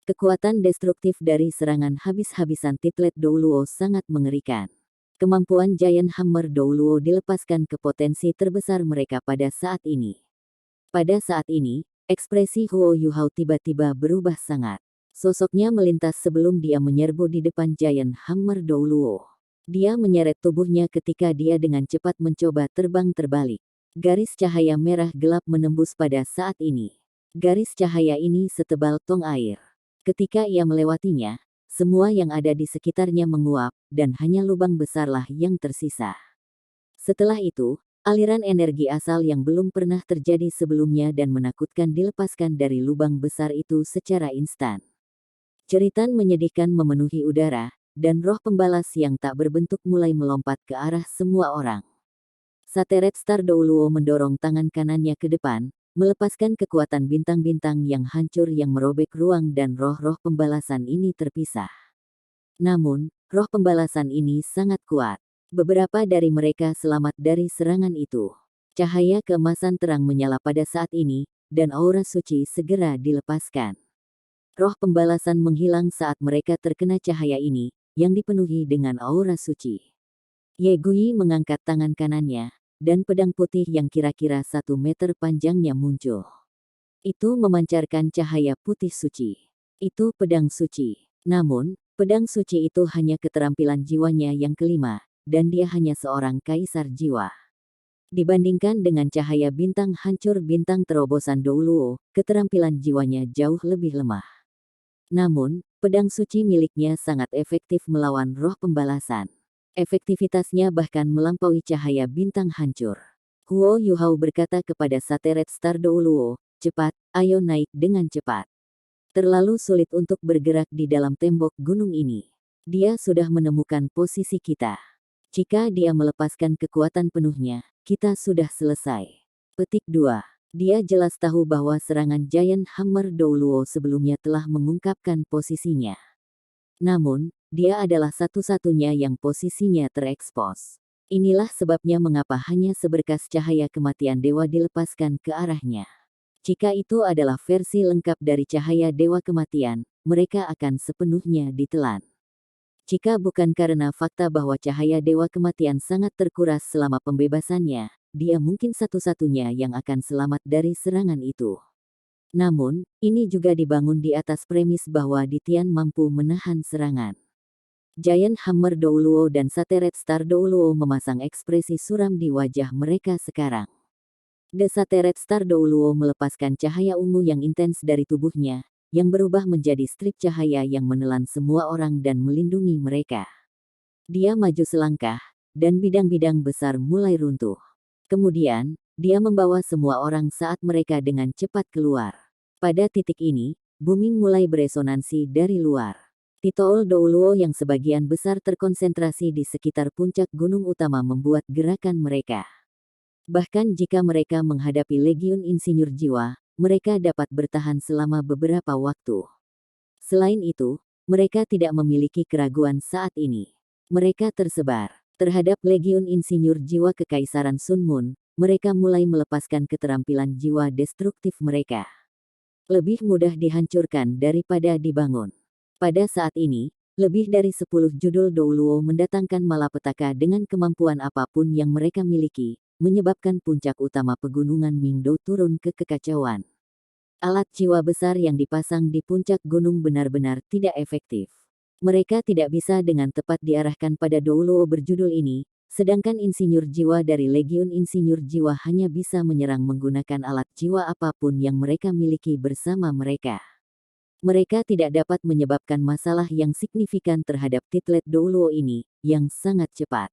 Kekuatan destruktif dari serangan habis-habisan Titlet Douluo sangat mengerikan. Kemampuan Giant Hammer Douluo dilepaskan ke potensi terbesar mereka pada saat ini. Pada saat ini, ekspresi Huo Yuhao tiba-tiba berubah sangat. Sosoknya melintas sebelum dia menyerbu di depan Giant Hammer Douluo. Dia menyeret tubuhnya ketika dia dengan cepat mencoba terbang terbalik. Garis cahaya merah gelap menembus pada saat ini. Garis cahaya ini setebal tong air. Ketika ia melewatinya, semua yang ada di sekitarnya menguap, dan hanya lubang besarlah yang tersisa. Setelah itu, aliran energi asal yang belum pernah terjadi sebelumnya dan menakutkan dilepaskan dari lubang besar itu secara instan. Jeritan menyedihkan memenuhi udara, dan roh pembalas yang tak berbentuk mulai melompat ke arah semua orang. Sateret Star Douluo mendorong tangan kanannya ke depan, melepaskan kekuatan bintang-bintang yang hancur yang merobek ruang dan roh-roh pembalasan ini terpisah. Namun, roh pembalasan ini sangat kuat. Beberapa dari mereka selamat dari serangan itu. Cahaya keemasan terang menyala pada saat ini, dan aura suci segera dilepaskan. Roh pembalasan menghilang saat mereka terkena cahaya ini, yang dipenuhi dengan aura suci. Ye Gui mengangkat tangan kanannya, dan pedang putih yang kira-kira 1 meter panjangnya muncul. Itu memancarkan cahaya putih suci. Itu pedang suci. Namun, pedang suci itu hanya keterampilan jiwanya yang kelima, dan dia hanya seorang kaisar jiwa. Dibandingkan dengan cahaya bintang hancur bintang terobosan Douluo, keterampilan jiwanya jauh lebih lemah. Namun, pedang suci miliknya sangat efektif melawan roh pembalasan. Efektivitasnya bahkan melampaui cahaya bintang hancur. Huo Yuhao berkata kepada Sateret Star Douluo, "Cepat, ayo naik dengan cepat. Terlalu sulit untuk bergerak di dalam tembok gunung ini. Dia sudah menemukan posisi kita. Jika dia melepaskan kekuatan penuhnya, kita sudah selesai." Petik 2. Dia jelas tahu bahwa serangan Giant Hammer Douluo sebelumnya telah mengungkapkan posisinya. Namun, dia adalah satu-satunya yang posisinya terekspos. Inilah sebabnya mengapa hanya seberkas cahaya kematian dewa dilepaskan ke arahnya. Jika itu adalah versi lengkap dari cahaya dewa kematian, mereka akan sepenuhnya ditelan. Jika bukan karena fakta bahwa cahaya dewa kematian sangat terkuras selama pembebasannya, dia mungkin satu-satunya yang akan selamat dari serangan itu. Namun, ini juga dibangun di atas premis bahwa Ditian mampu menahan serangan. Giant Hammer Douluo dan Sateret Star Douluo memasang ekspresi suram di wajah mereka sekarang. The Sateret Star Douluo melepaskan cahaya ungu yang intens dari tubuhnya, yang berubah menjadi strip cahaya yang menelan semua orang dan melindungi mereka. Dia maju selangkah, dan bidang-bidang besar mulai runtuh. Kemudian, dia membawa semua orang saat mereka dengan cepat keluar. Pada titik ini, booming mulai beresonansi dari luar. Titool Douluo yang sebagian besar terkonsentrasi di sekitar puncak gunung utama membuat gerakan mereka. Bahkan jika mereka menghadapi legiun insinyur jiwa, mereka dapat bertahan selama beberapa waktu. Selain itu, mereka tidak memiliki keraguan saat ini. Mereka tersebar. Terhadap legiun insinyur jiwa Kekaisaran Sun Moon, mereka mulai melepaskan keterampilan jiwa destruktif mereka. Lebih mudah dihancurkan daripada dibangun. Pada saat ini, lebih dari 10 judul Douluo mendatangkan malapetaka dengan kemampuan apapun yang mereka miliki, menyebabkan puncak utama pegunungan Mingdo turun ke kekacauan. Alat jiwa besar yang dipasang di puncak gunung benar-benar tidak efektif. Mereka tidak bisa dengan tepat diarahkan pada Douluo berjudul ini, sedangkan insinyur jiwa dari Legiun Insinyur Jiwa hanya bisa menyerang menggunakan alat jiwa apapun yang mereka miliki bersama mereka. Mereka tidak dapat menyebabkan masalah yang signifikan terhadap Titlet Douluo ini, yang sangat cepat.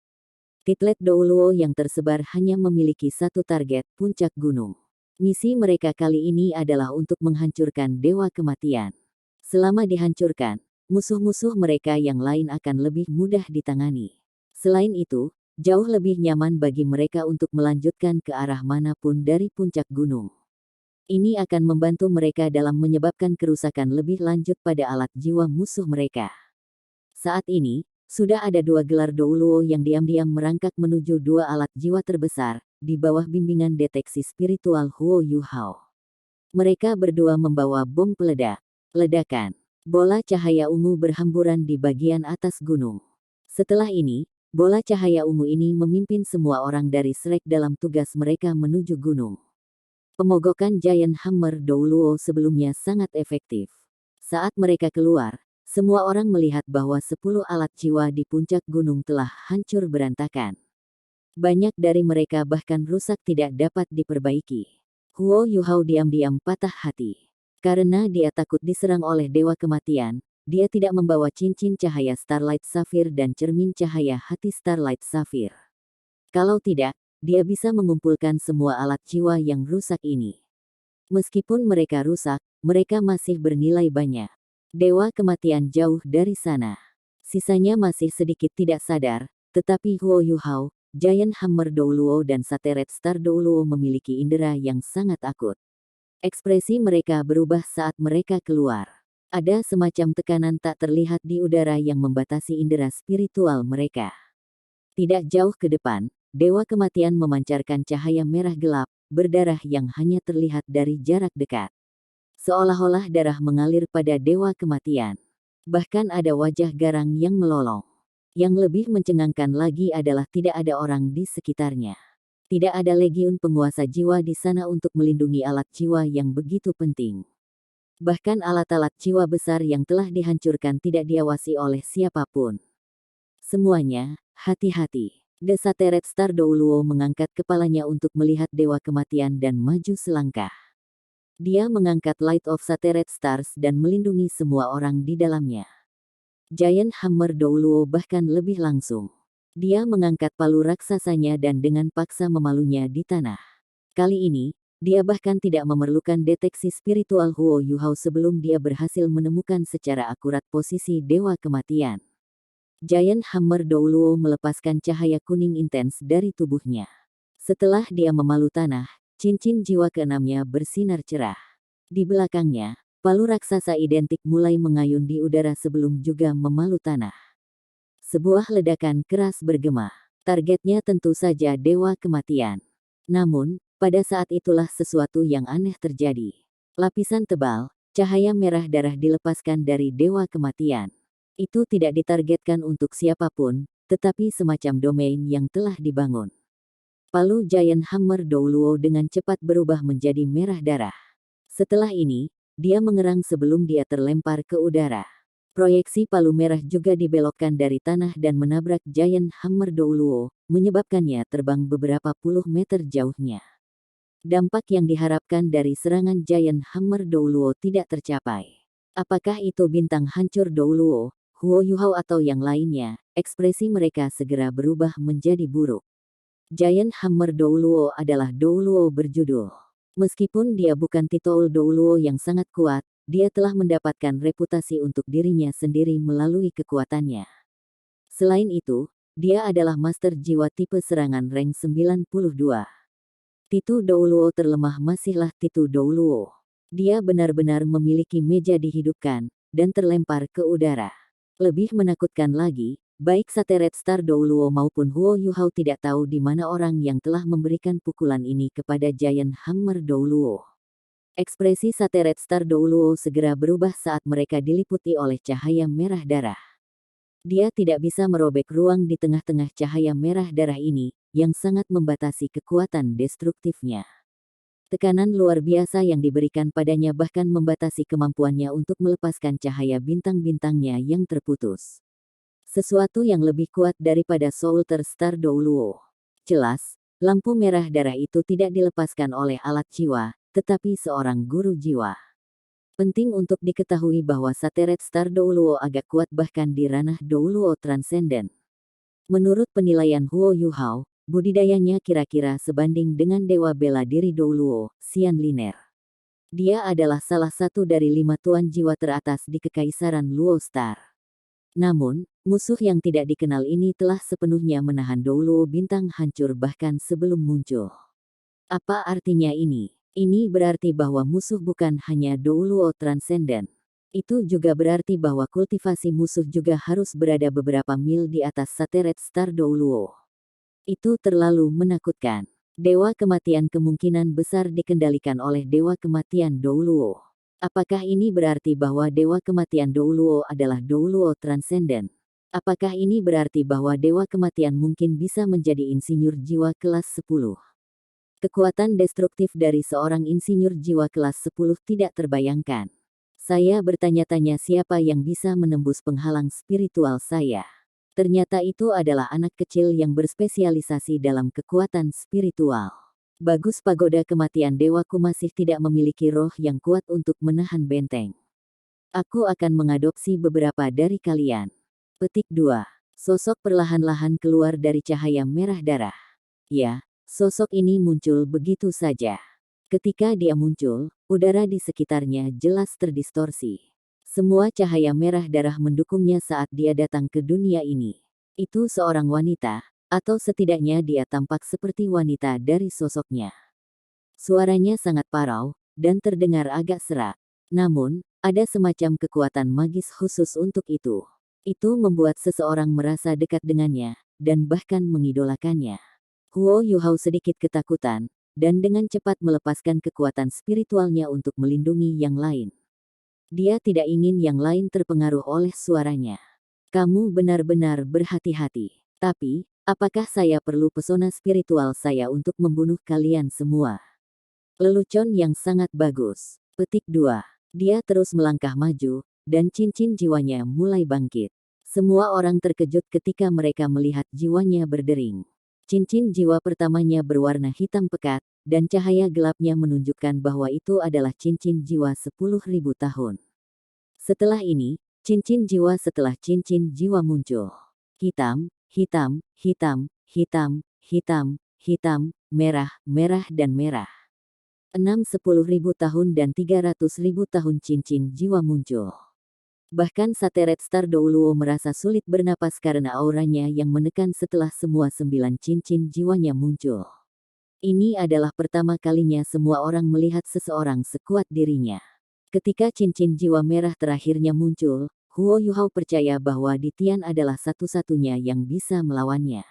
Titlet Douluo yang tersebar hanya memiliki satu target, puncak gunung. Misi mereka kali ini adalah untuk menghancurkan Dewa Kematian. Selama dihancurkan, musuh-musuh mereka yang lain akan lebih mudah ditangani. Selain itu, jauh lebih nyaman bagi mereka untuk melanjutkan ke arah manapun dari puncak gunung. Ini akan membantu mereka dalam menyebabkan kerusakan lebih lanjut pada alat jiwa musuh mereka. Saat ini, sudah ada 2 gelar Douluo yang diam-diam merangkak menuju 2 alat jiwa terbesar, di bawah bimbingan deteksi spiritual Huo Yuhao. Mereka berdua membawa bom peledak. Ledakan. Bola cahaya ungu berhamburan di bagian atas gunung. Setelah ini, bola cahaya ungu ini memimpin semua orang dari Shrek dalam tugas mereka menuju gunung. Pemogokan Giant Hammer Douluo sebelumnya sangat efektif. Saat mereka keluar, semua orang melihat bahwa 10 alat jiwa di puncak gunung telah hancur berantakan. Banyak dari mereka bahkan rusak tidak dapat diperbaiki. Huo Yuhao diam-diam patah hati. Karena dia takut diserang oleh Dewa Kematian, dia tidak membawa cincin cahaya Starlight Sapphire dan cermin cahaya hati Starlight Sapphire. Kalau tidak, dia bisa mengumpulkan semua alat jiwa yang rusak ini. Meskipun mereka rusak, mereka masih bernilai banyak. Dewa Kematian jauh dari sana. Sisanya masih sedikit tidak sadar, tetapi Huo Yuhao, Giant Hammer Douluo dan Sateret Star Douluo memiliki indera yang sangat akut. Ekspresi mereka berubah saat mereka keluar. Ada semacam tekanan tak terlihat di udara yang membatasi indera spiritual mereka. Tidak jauh ke depan, Dewa Kematian memancarkan cahaya merah gelap, berdarah yang hanya terlihat dari jarak dekat. Seolah-olah darah mengalir pada Dewa Kematian. Bahkan ada wajah garang yang melolong. Yang lebih mencengangkan lagi adalah tidak ada orang di sekitarnya. Tidak ada legiun penguasa jiwa di sana untuk melindungi alat jiwa yang begitu penting. Bahkan alat-alat jiwa besar yang telah dihancurkan tidak diawasi oleh siapapun. Semuanya, hati-hati. Desateret Star Douluo mengangkat kepalanya untuk melihat Dewa Kematian dan maju selangkah. Dia mengangkat Light of Sateret Stars dan melindungi semua orang di dalamnya. Giant Hammer Douluo bahkan lebih langsung. Dia mengangkat palu raksasanya dan dengan paksa memalunya di tanah. Kali ini, dia bahkan tidak memerlukan deteksi spiritual Huo Yuhao sebelum dia berhasil menemukan secara akurat posisi Dewa Kematian. Giant Hammer Douluo melepaskan cahaya kuning intens dari tubuhnya. Setelah dia memalu tanah, cincin jiwa keenamnya bersinar cerah. Di belakangnya, palu raksasa identik mulai mengayun di udara sebelum juga memalu tanah. Sebuah ledakan keras bergema. Targetnya tentu saja Dewa Kematian. Namun, pada saat itulah sesuatu yang aneh terjadi. Lapisan tebal, cahaya merah darah dilepaskan dari Dewa Kematian. Itu tidak ditargetkan untuk siapapun, tetapi semacam domain yang telah dibangun. Palu Giant Hammer Douluo dengan cepat berubah menjadi merah darah. Setelah ini, dia mengerang sebelum dia terlempar ke udara. Proyeksi palu merah juga dibelokkan dari tanah dan menabrak Giant Hammer Douluo, menyebabkannya terbang beberapa puluh meter jauhnya. Dampak yang diharapkan dari serangan Giant Hammer Douluo tidak tercapai. Apakah itu bintang hancur Douluo, Huo Yuhao atau yang lainnya? Ekspresi mereka segera berubah menjadi buruk. Giant Hammer Douluo adalah Douluo berjudul. Meskipun dia bukan titel Douluo yang sangat kuat, dia telah mendapatkan reputasi untuk dirinya sendiri melalui kekuatannya. Selain itu, dia adalah master jiwa tipe serangan rank 92. Titu Douluo terlemah masihlah Titu Douluo. Dia benar-benar memiliki meja dihidupkan, dan terlempar ke udara. Lebih menakutkan lagi, baik Sateret Star Douluo maupun Huo Yuhao tidak tahu di mana orang yang telah memberikan pukulan ini kepada Giant Hammer Douluo. Ekspresi Sateret Star Douluo segera berubah saat mereka diliputi oleh cahaya merah darah. Dia tidak bisa merobek ruang di tengah-tengah cahaya merah darah ini, yang sangat membatasi kekuatan destruktifnya. Tekanan luar biasa yang diberikan padanya bahkan membatasi kemampuannya untuk melepaskan cahaya bintang-bintangnya yang terputus. Sesuatu yang lebih kuat daripada Soulter Star Douluo. Jelas, lampu merah darah itu tidak dilepaskan oleh alat jiwa, tetapi seorang guru jiwa. Penting untuk diketahui bahwa Sateret Star Douluo agak kuat bahkan di ranah Douluo Transcendent. Menurut penilaian Huo Yuhao, budidayanya kira-kira sebanding dengan dewa bela diri Douluo, Xian Liner. Dia adalah salah satu dari 5 tuan jiwa teratas di Kekaisaran Luo Star. Namun, musuh yang tidak dikenal ini telah sepenuhnya menahan Douluo bintang hancur bahkan sebelum muncul. Apa artinya ini? Ini berarti bahwa musuh bukan hanya Douluo Transcendent. Itu juga berarti bahwa kultivasi musuh juga harus berada beberapa mil di atas Sateret Star Douluo. Itu terlalu menakutkan. Dewa Kematian kemungkinan besar dikendalikan oleh Dewa Kematian Douluo. Apakah ini berarti bahwa Dewa Kematian Douluo adalah Douluo transenden? Apakah ini berarti bahwa Dewa Kematian mungkin bisa menjadi insinyur jiwa kelas 10? Kekuatan destruktif dari seorang insinyur jiwa kelas 10 tidak terbayangkan. Saya bertanya-tanya siapa yang bisa menembus penghalang spiritual saya. Ternyata itu adalah anak kecil yang berspesialisasi dalam kekuatan spiritual. Bagus, pagoda kematian dewaku masih tidak memiliki roh yang kuat untuk menahan benteng. Aku akan mengadopsi beberapa dari kalian. Petik 2. Sosok perlahan-lahan keluar dari cahaya merah darah. Ya, sosok ini muncul begitu saja. Ketika dia muncul, udara di sekitarnya jelas terdistorsi. Semua cahaya merah darah mendukungnya saat dia datang ke dunia ini. Itu seorang wanita, atau setidaknya dia tampak seperti wanita dari sosoknya. Suaranya sangat parau, dan terdengar agak serak. Namun, ada semacam kekuatan magis khusus untuk itu. Itu membuat seseorang merasa dekat dengannya, dan bahkan mengidolakannya. Huo Yuhao sedikit ketakutan, dan dengan cepat melepaskan kekuatan spiritualnya untuk melindungi yang lain. Dia tidak ingin yang lain terpengaruh oleh suaranya. Kamu benar-benar berhati-hati. Tapi, apakah saya perlu pesona spiritual saya untuk membunuh kalian semua? Lelucon yang sangat bagus. Petik 2. Dia terus melangkah maju, dan cincin jiwanya mulai bangkit. Semua orang terkejut ketika mereka melihat jiwanya berdering. Cincin jiwa pertamanya berwarna hitam pekat, dan cahaya gelapnya menunjukkan bahwa itu adalah cincin jiwa 10.000 tahun. Setelah ini, cincin jiwa setelah cincin jiwa muncul. Hitam, hitam, hitam, hitam, hitam, hitam, merah, merah dan merah. 10.000 tahun dan 300.000 tahun cincin jiwa muncul. Bahkan Sateret Star Douluo merasa sulit bernapas karena auranya yang menekan setelah semua 9 cincin jiwanya muncul. Ini adalah pertama kalinya semua orang melihat seseorang sekuat dirinya. Ketika cincin jiwa merah terakhirnya muncul, Huo Yuhao percaya bahwa Ditian adalah satu-satunya yang bisa melawannya.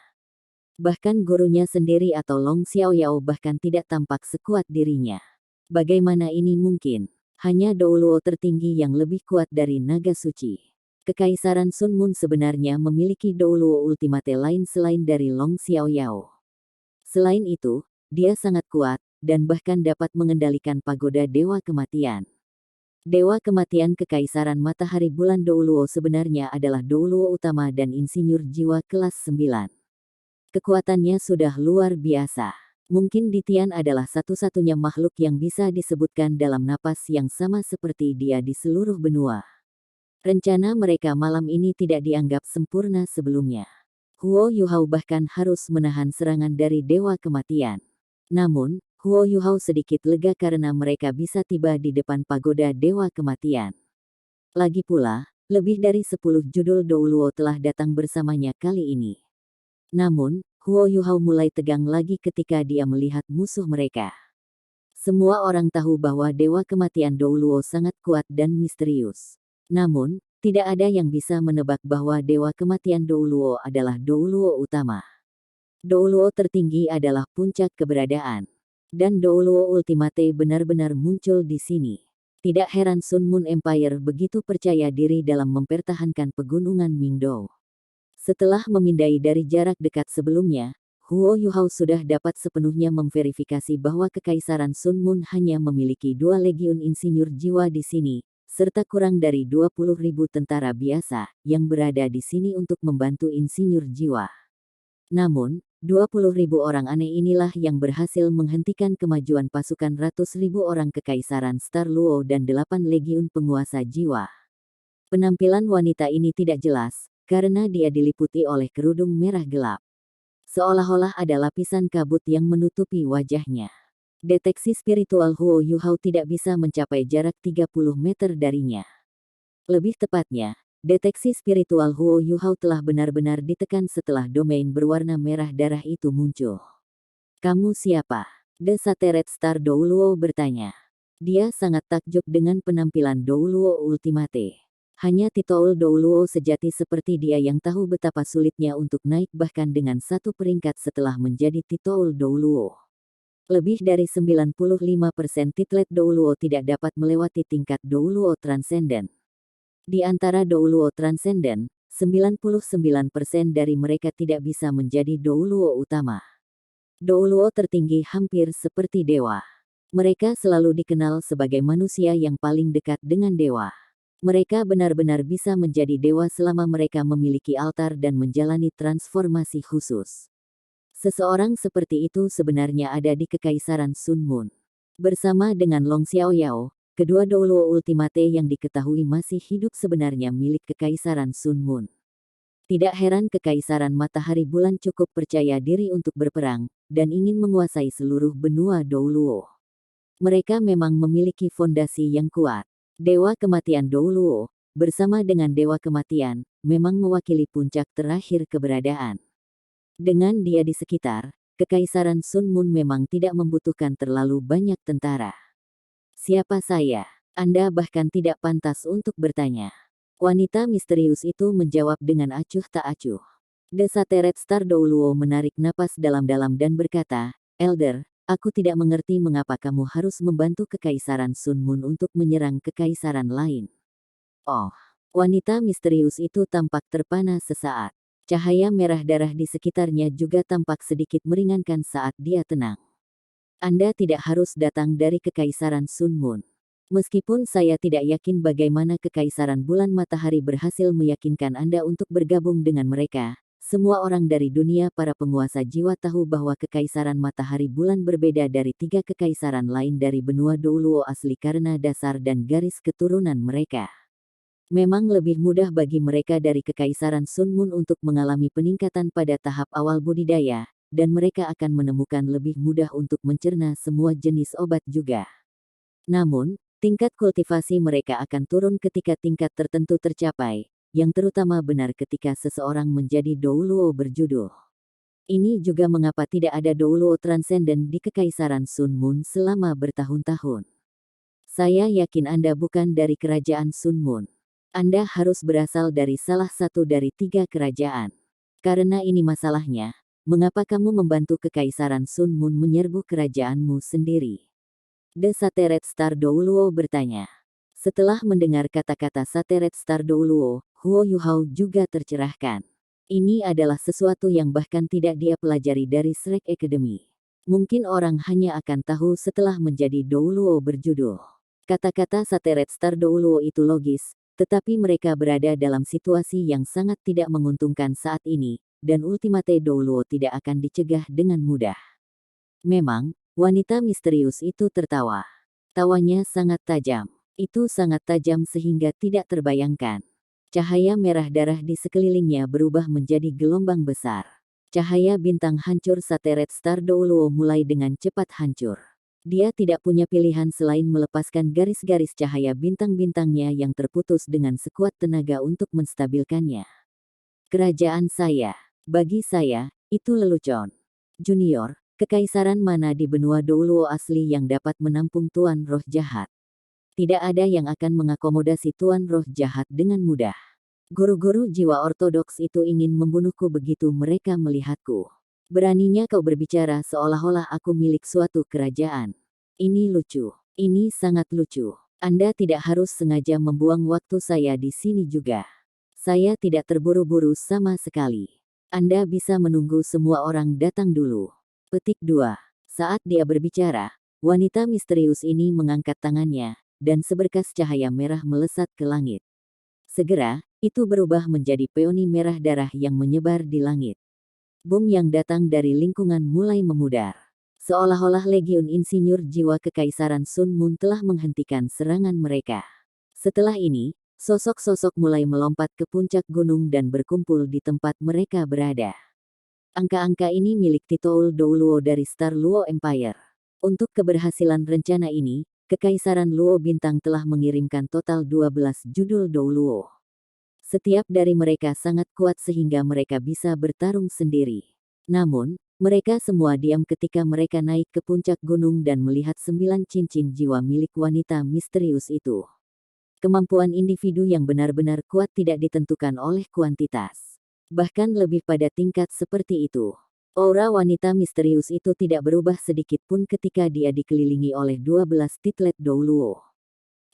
Bahkan gurunya sendiri atau Long Xiaoyao bahkan tidak tampak sekuat dirinya. Bagaimana ini mungkin? Hanya Douluo tertinggi yang lebih kuat dari naga suci. Kekaisaran Sun Moon sebenarnya memiliki Douluo Ultimate lain selain dari Long Xiaoyao. Selain itu, dia sangat kuat, dan bahkan dapat mengendalikan pagoda Dewa Kematian. Dewa Kematian Kekaisaran Matahari Bulan Douluo sebenarnya adalah Douluo utama dan insinyur jiwa kelas 9. Kekuatannya sudah luar biasa. Mungkin Ditian adalah satu-satunya makhluk yang bisa disebutkan dalam napas yang sama seperti dia di seluruh benua. Rencana mereka malam ini tidak dianggap sempurna sebelumnya. Huo Yuhao bahkan harus menahan serangan dari Dewa Kematian. Namun, Huo Yuhao sedikit lega karena mereka bisa tiba di depan pagoda Dewa Kematian. Lagi pula, lebih dari 10 judul Douluo telah datang bersamanya kali ini. Namun, Huo Yuhao mulai tegang lagi ketika dia melihat musuh mereka. Semua orang tahu bahwa Dewa Kematian Douluo sangat kuat dan misterius. Namun, tidak ada yang bisa menebak bahwa Dewa Kematian Douluo adalah Douluo utama. Douluo tertinggi adalah puncak keberadaan. Dan Douluo Ultimate benar-benar muncul di sini. Tidak heran Sun Moon Empire begitu percaya diri dalam mempertahankan pegunungan Mingdou. Setelah memindai dari jarak dekat sebelumnya, Huo Yuhao sudah dapat sepenuhnya memverifikasi bahwa Kekaisaran Sun Moon hanya memiliki 2 legiun insinyur jiwa di sini, serta kurang dari 20.000 tentara biasa yang berada di sini untuk membantu insinyur jiwa. Namun, 20.000 orang aneh inilah yang berhasil menghentikan kemajuan pasukan ratus ribu orang Kekaisaran Star Luo dan 8 legiun penguasa jiwa. Penampilan wanita ini tidak jelas, karena dia diliputi oleh kerudung merah gelap. Seolah-olah ada lapisan kabut yang menutupi wajahnya. Deteksi spiritual Huo Yuhao tidak bisa mencapai jarak 30 meter darinya. Lebih tepatnya, deteksi spiritual Huo Yuhao telah benar-benar ditekan setelah domain berwarna merah darah itu muncul. Kamu siapa? The Sateret Star Douluo bertanya. Dia sangat takjub dengan penampilan Douluo Ultimate. Hanya Titoul Douluo sejati seperti dia yang tahu betapa sulitnya untuk naik bahkan dengan 1 peringkat setelah menjadi Titoul Douluo. Lebih dari 95% titlet Douluo tidak dapat melewati tingkat Douluo Transcendent. Di antara Douluo Transcendent, 99% dari mereka tidak bisa menjadi Douluo utama. Douluo tertinggi hampir seperti dewa. Mereka selalu dikenal sebagai manusia yang paling dekat dengan dewa. Mereka benar-benar bisa menjadi dewa selama mereka memiliki altar dan menjalani transformasi khusus. Seseorang seperti itu sebenarnya ada di Kekaisaran Sun Moon. Bersama dengan Long Xiaoyao, kedua Douluo Ultimate yang diketahui masih hidup sebenarnya milik Kekaisaran Sun Moon. Tidak heran Kekaisaran Matahari Bulan cukup percaya diri untuk berperang, dan ingin menguasai seluruh benua Douluo. Mereka memang memiliki fondasi yang kuat. Dewa Kematian Douluo, bersama dengan Dewa Kematian, memang mewakili puncak terakhir keberadaan. Dengan dia di sekitar, Kekaisaran Sun Moon memang tidak membutuhkan terlalu banyak tentara. Siapa saya? Anda bahkan tidak pantas untuk bertanya. Wanita misterius itu menjawab dengan acuh tak acuh. The Sateret Star Douluo menarik napas dalam-dalam dan berkata, Elder, aku tidak mengerti mengapa kamu harus membantu Kekaisaran Sun Moon untuk menyerang kekaisaran lain. Oh, wanita misterius itu tampak terpana sesaat. Cahaya merah darah di sekitarnya juga tampak sedikit meringankan saat dia tenang. Anda tidak harus datang dari Kekaisaran Sun Moon. Meskipun saya tidak yakin bagaimana Kekaisaran Bulan Matahari berhasil meyakinkan Anda untuk bergabung dengan mereka, semua orang dari dunia para penguasa jiwa tahu bahwa Kekaisaran Matahari Bulan berbeda dari 3 kekaisaran lain dari benua Douluo asli karena dasar dan garis keturunan mereka. Memang lebih mudah bagi mereka dari Kekaisaran Sun Moon untuk mengalami peningkatan pada tahap awal budidaya, dan mereka akan menemukan lebih mudah untuk mencerna semua jenis obat juga. Namun, tingkat kultivasi mereka akan turun ketika tingkat tertentu tercapai, yang terutama benar ketika seseorang menjadi Douluo berjudul. Ini juga mengapa tidak ada Douluo Transcendent di Kekaisaran Sun Moon selama bertahun-tahun. Saya yakin Anda bukan dari kerajaan Sun Moon. Anda harus berasal dari salah satu dari 3 kerajaan. Karena ini masalahnya, mengapa kamu membantu Kekaisaran Sun Moon menyerbu kerajaanmu sendiri? The Sateret Star Douluo bertanya. Setelah mendengar kata-kata Sateret Star Douluo, Huo Yuhao juga tercerahkan. Ini adalah sesuatu yang bahkan tidak dia pelajari dari Shrek Academy. Mungkin orang hanya akan tahu setelah menjadi Douluo berjudul. Kata-kata Sateret Star Douluo itu logis, tetapi mereka berada dalam situasi yang sangat tidak menguntungkan saat ini, dan Ultimate Douluo tidak akan dicegah dengan mudah. Memang, wanita misterius itu tertawa. Tawanya sangat tajam. Itu sangat tajam sehingga tidak terbayangkan. Cahaya merah darah di sekelilingnya berubah menjadi gelombang besar. Cahaya bintang hancur Sateret Star Douluo mulai dengan cepat hancur. Dia tidak punya pilihan selain melepaskan garis-garis cahaya bintang-bintangnya yang terputus dengan sekuat tenaga untuk menstabilkannya. Kerajaan saya. Bagi saya, itu lelucon. Junior, kekaisaran mana di benua Douluo asli yang dapat menampung Tuan Roh Jahat? Tidak ada yang akan mengakomodasi Tuan Roh Jahat dengan mudah. Guru-guru jiwa ortodoks itu ingin membunuhku begitu mereka melihatku. Beraninya kau berbicara seolah-olah aku milik suatu kerajaan. Ini lucu. Ini sangat lucu. Anda tidak harus sengaja membuang waktu saya di sini juga. Saya tidak terburu-buru sama sekali. Anda bisa menunggu semua orang datang dulu. Petik 2. Saat dia berbicara, wanita misterius ini mengangkat tangannya, dan seberkas cahaya merah melesat ke langit. Segera, itu berubah menjadi peoni merah darah yang menyebar di langit. Bom yang datang dari lingkungan mulai memudar. Seolah-olah legiun insinyur jiwa Kekaisaran Sun Moon telah menghentikan serangan mereka. Setelah ini, sosok-sosok mulai melompat ke puncak gunung dan berkumpul di tempat mereka berada. Angka-angka ini milik Titoul Douluo dari Star Luo Empire. Untuk keberhasilan rencana ini, Kekaisaran Luo Bintang telah mengirimkan total 12 judul Douluo. Setiap dari mereka sangat kuat sehingga mereka bisa bertarung sendiri. Namun, mereka semua diam ketika mereka naik ke puncak gunung dan melihat 9 cincin jiwa milik wanita misterius itu. Kemampuan individu yang benar-benar kuat tidak ditentukan oleh kuantitas. Bahkan lebih pada tingkat seperti itu. Aura wanita misterius itu tidak berubah sedikit pun ketika dia dikelilingi oleh 12 titlet Douluo.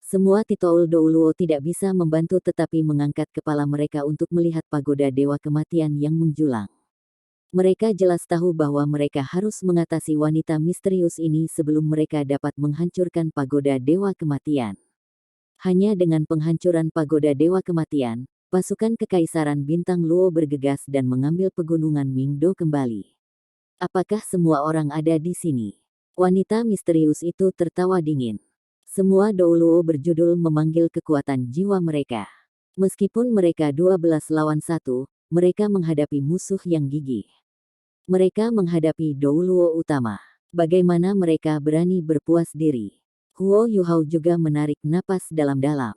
Semua titol Douluo tidak bisa membantu tetapi mengangkat kepala mereka untuk melihat pagoda Dewa Kematian yang menjulang. Mereka jelas tahu bahwa mereka harus mengatasi wanita misterius ini sebelum mereka dapat menghancurkan pagoda Dewa Kematian. Hanya dengan penghancuran pagoda Dewa Kematian, pasukan Kekaisaran Bintang Luo bergegas dan mengambil pegunungan Mingdo kembali. Apakah semua orang ada di sini? Wanita misterius itu tertawa dingin. Semua Douluo berjudul memanggil kekuatan jiwa mereka. Meskipun mereka 12 lawan 1, mereka menghadapi musuh yang gigih. Mereka menghadapi Douluo utama. Bagaimana mereka berani berpuas diri? Huo Yuhao juga menarik napas dalam-dalam.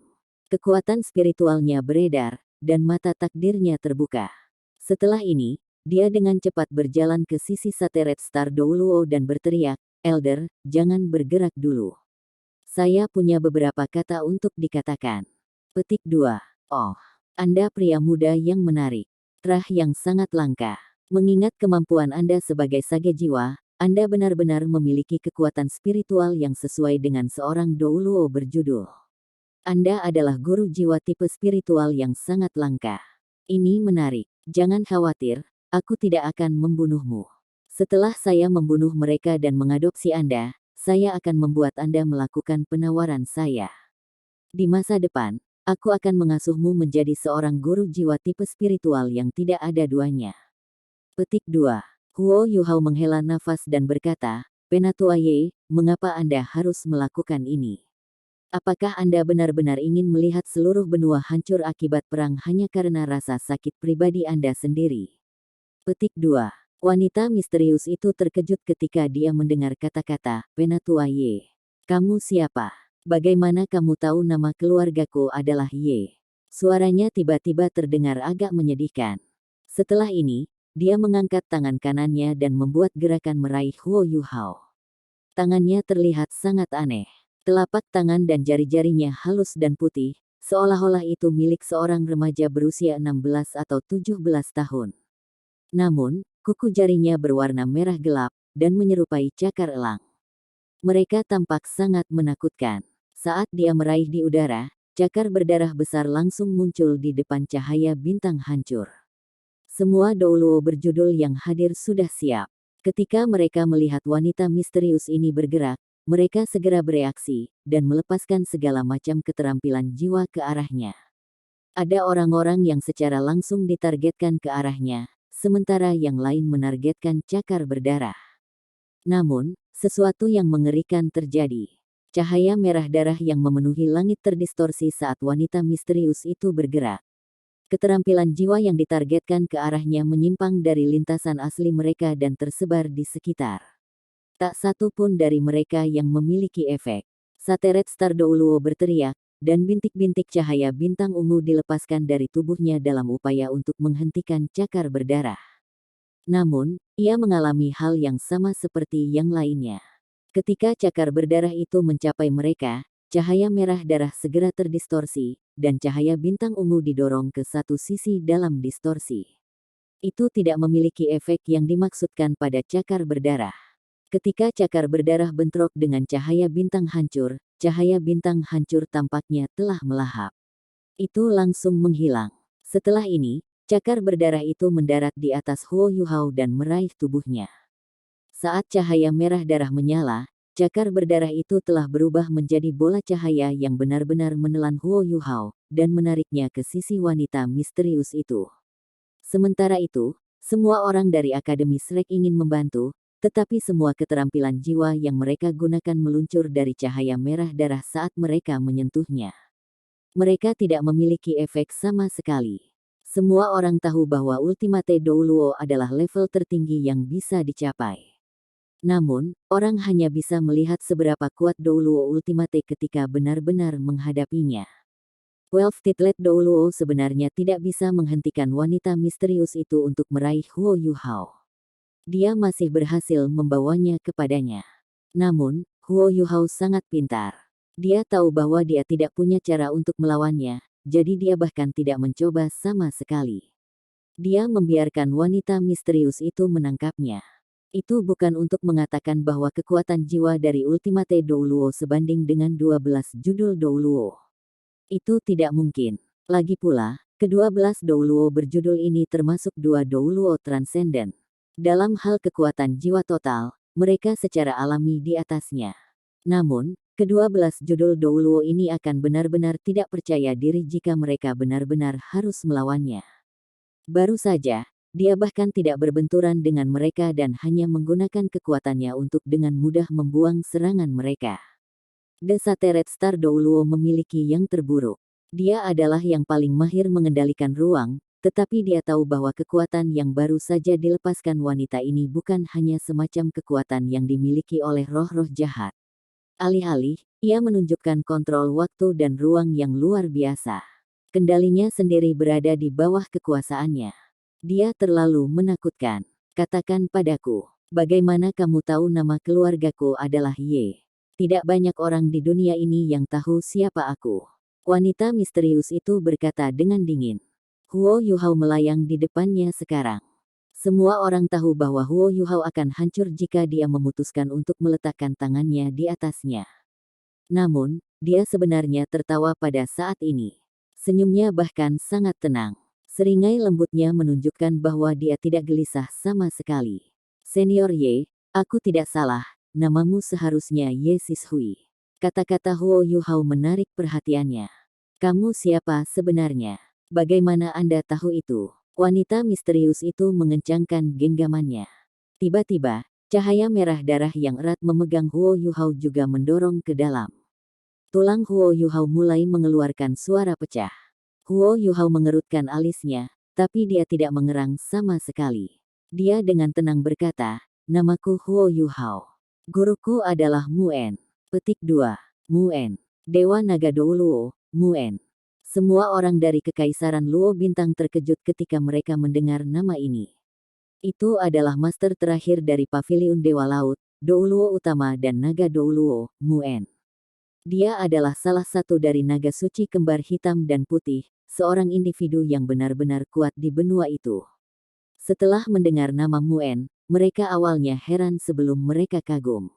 Kekuatan spiritualnya beredar, dan mata takdirnya terbuka. Setelah ini, dia dengan cepat berjalan ke sisi Sateret Star Douluo dan berteriak, "Elder, jangan bergerak dulu. Saya punya beberapa kata untuk dikatakan." Petik 2. Oh, Anda pria muda yang menarik. Trah yang sangat langka. Mengingat kemampuan Anda sebagai sage jiwa, Anda benar-benar memiliki kekuatan spiritual yang sesuai dengan seorang Douluo berjudul. Anda adalah guru jiwa tipe spiritual yang sangat langka. Ini menarik. Jangan khawatir, aku tidak akan membunuhmu. Setelah saya membunuh mereka dan mengadopsi Anda, saya akan membuat Anda melakukan penawaran saya. Di masa depan, aku akan mengasuhmu menjadi seorang guru jiwa tipe spiritual yang tidak ada duanya. Petik 2. Huo Yuhao menghela nafas dan berkata, "Penatua Ye, mengapa Anda harus melakukan ini? Apakah Anda benar-benar ingin melihat seluruh benua hancur akibat perang hanya karena rasa sakit pribadi Anda sendiri?" Petik 2. Wanita misterius itu terkejut ketika dia mendengar kata-kata, "Penatua Ye. Kamu siapa? Bagaimana kamu tahu nama keluargaku adalah Ye?" Suaranya tiba-tiba terdengar agak menyedihkan. Setelah ini, dia mengangkat tangan kanannya dan membuat gerakan meraih Huo Yuhao. Tangannya terlihat sangat aneh. Telapak tangan dan jari-jarinya halus dan putih, seolah-olah itu milik seorang remaja berusia 16 atau 17 tahun. Namun, kuku jarinya berwarna merah gelap, dan menyerupai cakar elang. Mereka tampak sangat menakutkan. Saat dia meraih di udara, cakar berdarah besar langsung muncul di depan cahaya bintang hancur. Semua Douluo berjudul yang hadir sudah siap. Ketika mereka melihat wanita misterius ini bergerak, mereka segera bereaksi, dan melepaskan segala macam keterampilan jiwa ke arahnya. Ada orang-orang yang secara langsung ditargetkan ke arahnya, sementara yang lain menargetkan cakar berdarah. Namun, sesuatu yang mengerikan terjadi. Cahaya merah darah yang memenuhi langit terdistorsi saat wanita misterius itu bergerak. Keterampilan jiwa yang ditargetkan ke arahnya menyimpang dari lintasan asli mereka dan tersebar di sekitar. Tak satu pun dari mereka yang memiliki efek. Sateret Star Douluo berteriak, dan bintik-bintik cahaya bintang ungu dilepaskan dari tubuhnya dalam upaya untuk menghentikan cakar berdarah. Namun, ia mengalami hal yang sama seperti yang lainnya. Ketika cakar berdarah itu mencapai mereka, cahaya merah darah segera terdistorsi, dan cahaya bintang ungu didorong ke satu sisi dalam distorsi. Itu tidak memiliki efek yang dimaksudkan pada cakar berdarah. Ketika cakar berdarah bentrok dengan cahaya bintang hancur tampaknya telah melahap. Itu langsung menghilang. Setelah ini, cakar berdarah itu mendarat di atas Huo Yuhao dan meraih tubuhnya. Saat cahaya merah darah menyala, cakar berdarah itu telah berubah menjadi bola cahaya yang benar-benar menelan Huo Yuhao, dan menariknya ke sisi wanita misterius itu. Sementara itu, semua orang dari Akademi Shrek ingin membantu, tetapi semua keterampilan jiwa yang mereka gunakan meluncur dari cahaya merah darah saat mereka menyentuhnya. Mereka tidak memiliki efek sama sekali. Semua orang tahu bahwa Ultimate Douluo adalah level tertinggi yang bisa dicapai. Namun, orang hanya bisa melihat seberapa kuat Douluo Ultimate ketika benar-benar menghadapinya. 12 Titlet Douluo sebenarnya tidak bisa menghentikan wanita misterius itu untuk meraih Huo Yuhao. Dia masih berhasil membawanya kepadanya. Namun, Huo Yuhao sangat pintar. Dia tahu bahwa dia tidak punya cara untuk melawannya, jadi dia bahkan tidak mencoba sama sekali. Dia membiarkan wanita misterius itu menangkapnya. Itu bukan untuk mengatakan bahwa kekuatan jiwa dari Ultimate Douluo sebanding dengan 12 judul Douluo. Itu tidak mungkin. Lagi pula, ke-12 Douluo berjudul ini termasuk 2 Douluo Transcendent. Dalam hal kekuatan jiwa total, mereka secara alami di atasnya. Namun, ke-12 judul Douluo ini akan benar-benar tidak percaya diri jika mereka benar-benar harus melawannya. Baru saja, dia bahkan tidak berbenturan dengan mereka dan hanya menggunakan kekuatannya untuk dengan mudah membuang serangan mereka. The Sateret Star Douluo memiliki yang terburuk. Dia adalah yang paling mahir mengendalikan ruang, tetapi dia tahu bahwa kekuatan yang baru saja dilepaskan wanita ini bukan hanya semacam kekuatan yang dimiliki oleh roh-roh jahat. Alih-alih, ia menunjukkan kontrol waktu dan ruang yang luar biasa. Kendalinya sendiri berada di bawah kekuasaannya. Dia terlalu menakutkan. Katakan padaku, bagaimana kamu tahu nama keluargaku adalah Ye? Tidak banyak orang di dunia ini yang tahu siapa aku. Wanita misterius itu berkata dengan dingin. Huo Yuhao melayang di depannya sekarang. Semua orang tahu bahwa Huo Yuhao akan hancur jika dia memutuskan untuk meletakkan tangannya di atasnya. Namun, dia sebenarnya tertawa pada saat ini. Senyumnya bahkan sangat tenang. Seringai lembutnya menunjukkan bahwa dia tidak gelisah sama sekali. Senior Ye, aku tidak salah, namamu seharusnya Ye Sishui. Kata-kata Huo Yuhao menarik perhatiannya. Kamu siapa sebenarnya? Bagaimana Anda tahu itu? Wanita misterius itu mengencangkan genggamannya. Tiba-tiba, cahaya merah darah yang erat memegang Huo Yuhao juga mendorong ke dalam. Tulang Huo Yuhao mulai mengeluarkan suara pecah. Huo Yuhao mengerutkan alisnya, tapi dia tidak mengerang sama sekali. Dia dengan tenang berkata, namaku Huo Yuhao. Guruku adalah Muen. Petik 2. Muen. Dewa Naga Douluo, Muen. Semua orang dari Kekaisaran Luo Bintang terkejut ketika mereka mendengar nama ini. Itu adalah master terakhir dari Paviliun Dewa Laut, Douluo Utama dan Naga Douluo, Muen. Dia adalah salah satu dari naga suci kembar hitam dan putih, seorang individu yang benar-benar kuat di benua itu. Setelah mendengar nama Muen, mereka awalnya heran sebelum mereka kagum.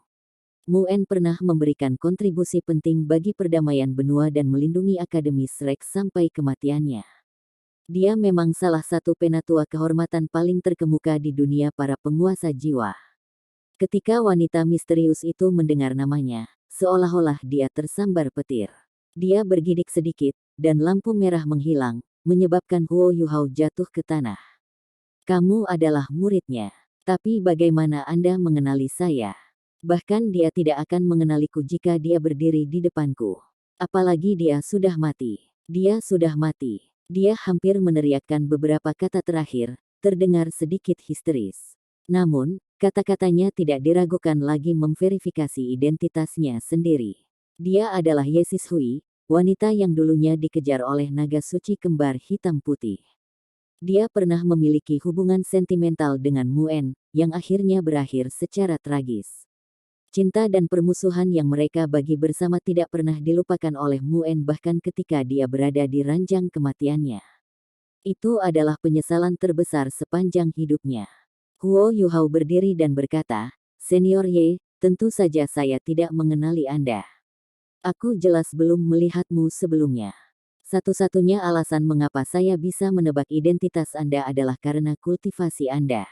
Muen pernah memberikan kontribusi penting bagi perdamaian benua dan melindungi Akademi Shrek sampai kematiannya. Dia memang salah satu penatua kehormatan paling terkemuka di dunia para penguasa jiwa. Ketika wanita misterius itu mendengar namanya, seolah-olah dia tersambar petir. Dia bergidik sedikit, dan lampu merah menghilang, menyebabkan Huo Yuhao jatuh ke tanah. Kamu adalah muridnya. Tapi bagaimana Anda mengenali saya? Bahkan dia tidak akan mengenaliku jika dia berdiri di depanku. Apalagi dia sudah mati. Dia sudah mati. Dia hampir meneriakkan beberapa kata terakhir, terdengar sedikit histeris. Namun, kata-katanya tidak diragukan lagi memverifikasi identitasnya sendiri. Dia adalah Ye Sishui, wanita yang dulunya dikejar oleh naga suci kembar hitam putih. Dia pernah memiliki hubungan sentimental dengan Muen, yang akhirnya berakhir secara tragis. Cinta dan permusuhan yang mereka bagi bersama tidak pernah dilupakan oleh Muen bahkan ketika dia berada di ranjang kematiannya. Itu adalah penyesalan terbesar sepanjang hidupnya. Huo Yuhao berdiri dan berkata, Senior Ye, tentu saja saya tidak mengenali Anda. Aku jelas belum melihatmu sebelumnya. Satu-satunya alasan mengapa saya bisa menebak identitas Anda adalah karena kultivasi Anda.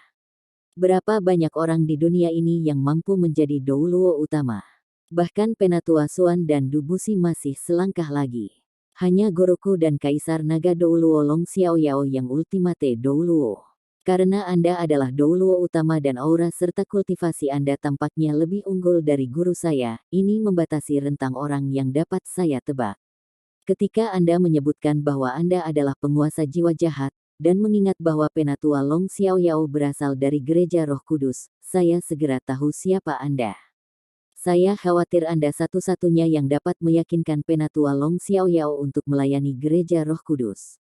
Berapa banyak orang di dunia ini yang mampu menjadi Douluo utama? Bahkan Penatua Xuan dan Dubusi masih selangkah lagi. Hanya guruku dan Kaisar Naga Douluo Long Xiaoyao yang Ultimate Douluo. Karena Anda adalah Douluo utama dan aura serta kultivasi Anda tampaknya lebih unggul dari guru saya, ini membatasi rentang orang yang dapat saya tebak. Ketika Anda menyebutkan bahwa Anda adalah penguasa jiwa jahat, dan mengingat bahwa Penatua Long Xiaoyao berasal dari Gereja Roh Kudus, saya segera tahu siapa Anda. Saya khawatir Anda satu-satunya yang dapat meyakinkan Penatua Long Xiaoyao untuk melayani Gereja Roh Kudus.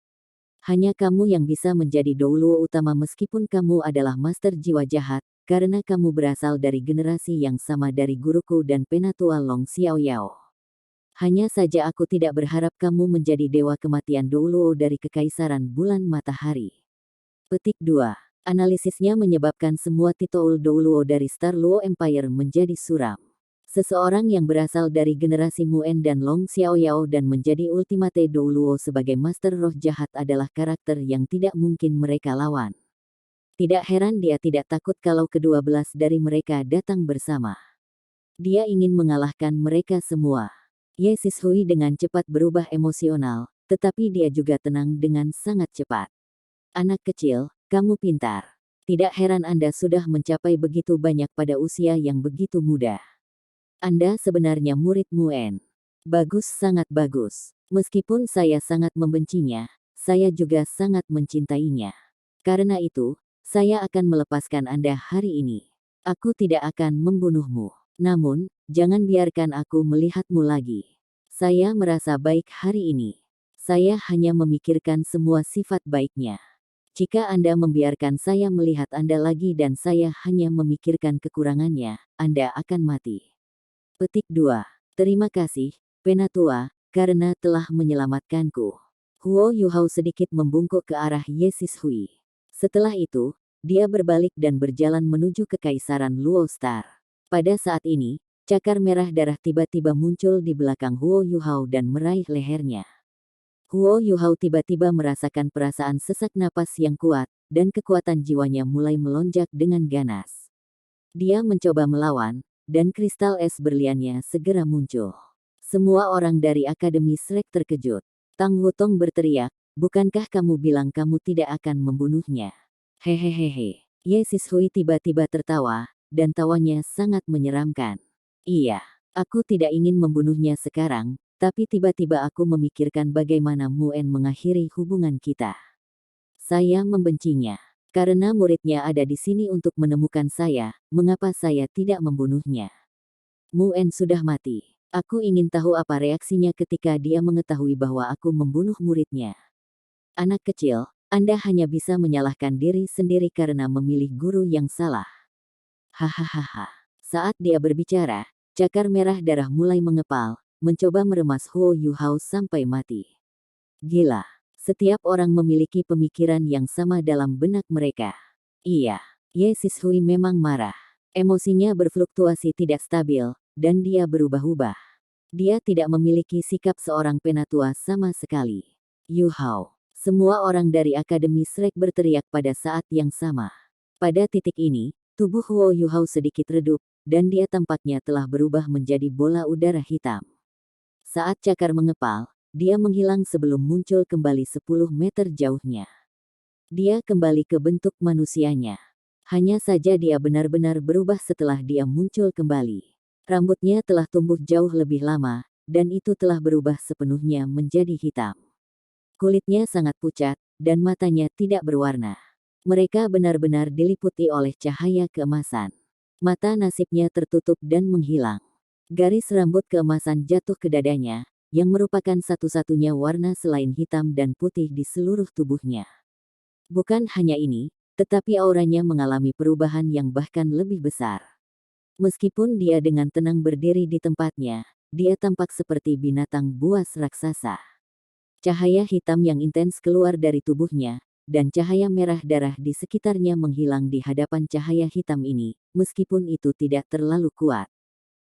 Hanya kamu yang bisa menjadi Douluo utama meskipun kamu adalah master jiwa jahat, karena kamu berasal dari generasi yang sama dari guruku dan Penatua Long Xiaoyao. Hanya saja aku tidak berharap kamu menjadi dewa kematian Douluo dari Kekaisaran Bulan Matahari. Petik 2. Analisisnya menyebabkan semua titol Douluo dari Star Luo Empire menjadi suram. Seseorang yang berasal dari generasi Muen dan Long Xiaoyao dan menjadi Ultimate Douluo sebagai Master Roh Jahat adalah karakter yang tidak mungkin mereka lawan. Tidak heran dia tidak takut kalau ke-12 dari mereka datang bersama. Dia ingin mengalahkan mereka semua. Ye Sishui dengan cepat berubah emosional, tetapi dia juga tenang dengan sangat cepat. Anak kecil, kamu pintar. Tidak heran Anda sudah mencapai begitu banyak pada usia yang begitu muda. Anda sebenarnya murid Muen. Bagus, sangat bagus. Meskipun saya sangat membencinya, saya juga sangat mencintainya. Karena itu, saya akan melepaskan Anda hari ini. Aku tidak akan membunuhmu. Namun, jangan biarkan aku melihatmu lagi. Saya merasa baik hari ini. Saya hanya memikirkan semua sifat baiknya. Jika Anda membiarkan saya melihat Anda lagi dan saya hanya memikirkan kekurangannya, Anda akan mati. Petik 2. Terima kasih, Penatua, karena telah menyelamatkanku. Huo Yuhao sedikit membungkuk ke arah Ye Sishui. Setelah itu, dia berbalik dan berjalan menuju ke Kekaisaran Luo Star. Pada saat ini, cakar merah darah tiba-tiba muncul di belakang Huo Yuhao dan meraih lehernya. Huo Yuhao tiba-tiba merasakan perasaan sesak napas yang kuat, dan kekuatan jiwanya mulai melonjak dengan ganas. Dia mencoba melawan, dan kristal es berliannya segera muncul. Semua orang dari Akademi Shrek terkejut. Tang Wutong berteriak, bukankah kamu bilang kamu tidak akan membunuhnya? Hehehehe. Ye Sishui tiba-tiba tertawa, dan tawanya sangat menyeramkan. Iya, aku tidak ingin membunuhnya sekarang, tapi tiba-tiba aku memikirkan bagaimana Muen mengakhiri hubungan kita. Saya membencinya. Karena muridnya ada di sini untuk menemukan saya, mengapa saya tidak membunuhnya? Muen sudah mati. Aku ingin tahu apa reaksinya ketika dia mengetahui bahwa aku membunuh muridnya. Anak kecil, Anda hanya bisa menyalahkan diri sendiri karena memilih guru yang salah. Hahaha. Saat dia berbicara, cakar merah darah mulai mengepal, mencoba meremas Huo Yuhao sampai mati. Gila. Setiap orang memiliki pemikiran yang sama dalam benak mereka. Iya, Ye Sishui memang marah. Emosinya berfluktuasi tidak stabil, dan dia berubah-ubah. Dia tidak memiliki sikap seorang penatua sama sekali. Yuhao. Semua orang dari Akademi Shrek berteriak pada saat yang sama. Pada titik ini, tubuh Huo Yuhao sedikit redup, dan dia tampaknya telah berubah menjadi bola udara hitam. Saat cakar mengepal, dia menghilang sebelum muncul kembali 10 meter jauhnya. Dia kembali ke bentuk manusianya. Hanya saja dia benar-benar berubah setelah dia muncul kembali. Rambutnya telah tumbuh jauh lebih lama, dan itu telah berubah sepenuhnya menjadi hitam. Kulitnya sangat pucat, dan matanya tidak berwarna. Mereka benar-benar diliputi oleh cahaya keemasan. Mata nasibnya tertutup dan menghilang. Garis rambut keemasan jatuh ke dadanya, yang merupakan satu-satunya warna selain hitam dan putih di seluruh tubuhnya. Bukan hanya ini, tetapi auranya mengalami perubahan yang bahkan lebih besar. Meskipun dia dengan tenang berdiri di tempatnya, dia tampak seperti binatang buas raksasa. Cahaya hitam yang intens keluar dari tubuhnya, dan cahaya merah darah di sekitarnya menghilang di hadapan cahaya hitam ini, meskipun itu tidak terlalu kuat.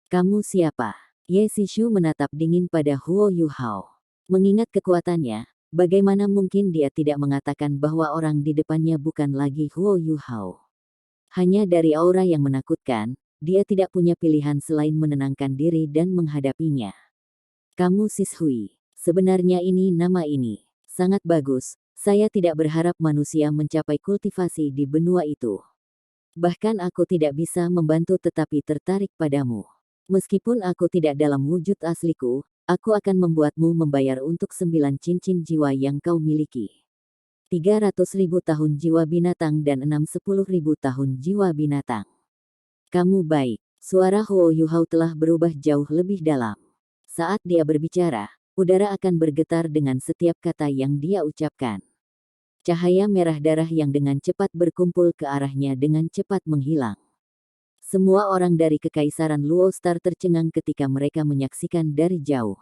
Kamu siapa? Ye Sishu menatap dingin pada Huo Yuhao. Mengingat kekuatannya, bagaimana mungkin dia tidak mengatakan bahwa orang di depannya bukan lagi Huo Yuhao? Hanya dari aura yang menakutkan, dia tidak punya pilihan selain menenangkan diri dan menghadapinya. Kamu Sishui. Sebenarnya ini nama ini. Sangat bagus, saya tidak berharap manusia mencapai kultivasi di benua itu. Bahkan aku tidak bisa membantu tetapi tertarik padamu. Meskipun aku tidak dalam wujud asliku, aku akan membuatmu membayar untuk 9 cincin jiwa yang kau miliki. 300.000 tahun jiwa binatang dan 610.000 tahun jiwa binatang. Kamu baik. Suara Huo Yuhao telah berubah jauh lebih dalam. Saat dia berbicara, udara akan bergetar dengan setiap kata yang dia ucapkan. Cahaya merah darah yang dengan cepat berkumpul ke arahnya dengan cepat menghilang. Semua orang dari Kekaisaran Luo Star tercengang ketika mereka menyaksikan dari jauh.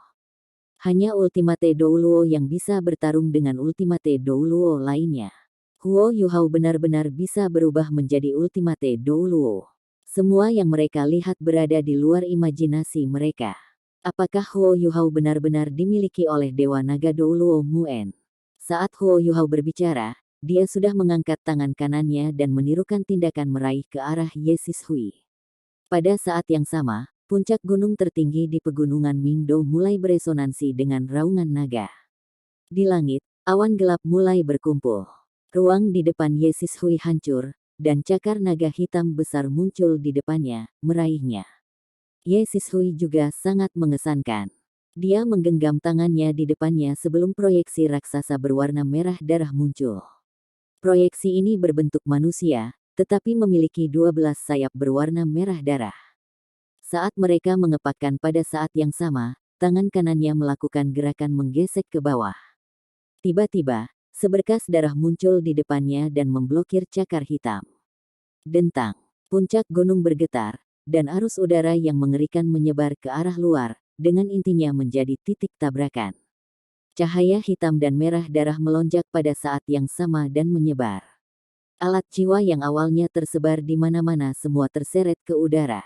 Hanya Ultimate Douluo yang bisa bertarung dengan Ultimate Douluo lainnya. Huo Yuhao benar-benar bisa berubah menjadi Ultimate Douluo. Semua yang mereka lihat berada di luar imajinasi mereka. Apakah Huo Yuhao benar-benar dimiliki oleh Dewa Naga Douluo Muen? Saat Huo Yuhao berbicara, dia sudah mengangkat tangan kanannya dan menirukan tindakan meraih ke arah Ye Sishui. Pada saat yang sama, puncak gunung tertinggi di pegunungan Mingdo mulai beresonansi dengan raungan naga. Di langit, awan gelap mulai berkumpul. Ruang di depan Ye Sishui hancur, dan cakar naga hitam besar muncul di depannya, meraihnya. Ye Sishui juga sangat mengesankan. Dia menggenggam tangannya di depannya sebelum proyeksi raksasa berwarna merah darah muncul. Proyeksi ini berbentuk manusia, tetapi memiliki 12 sayap berwarna merah darah. Saat mereka mengepakkan pada saat yang sama, tangan kanannya melakukan gerakan menggesek ke bawah. Tiba-tiba, seberkas darah muncul di depannya dan memblokir cakar hitam. Dentang, puncak gunung bergetar, dan arus udara yang mengerikan menyebar ke arah luar, dengan intinya menjadi titik tabrakan. Cahaya hitam dan merah darah melonjak pada saat yang sama dan menyebar. Alat jiwa yang awalnya tersebar di mana-mana semua terseret ke udara.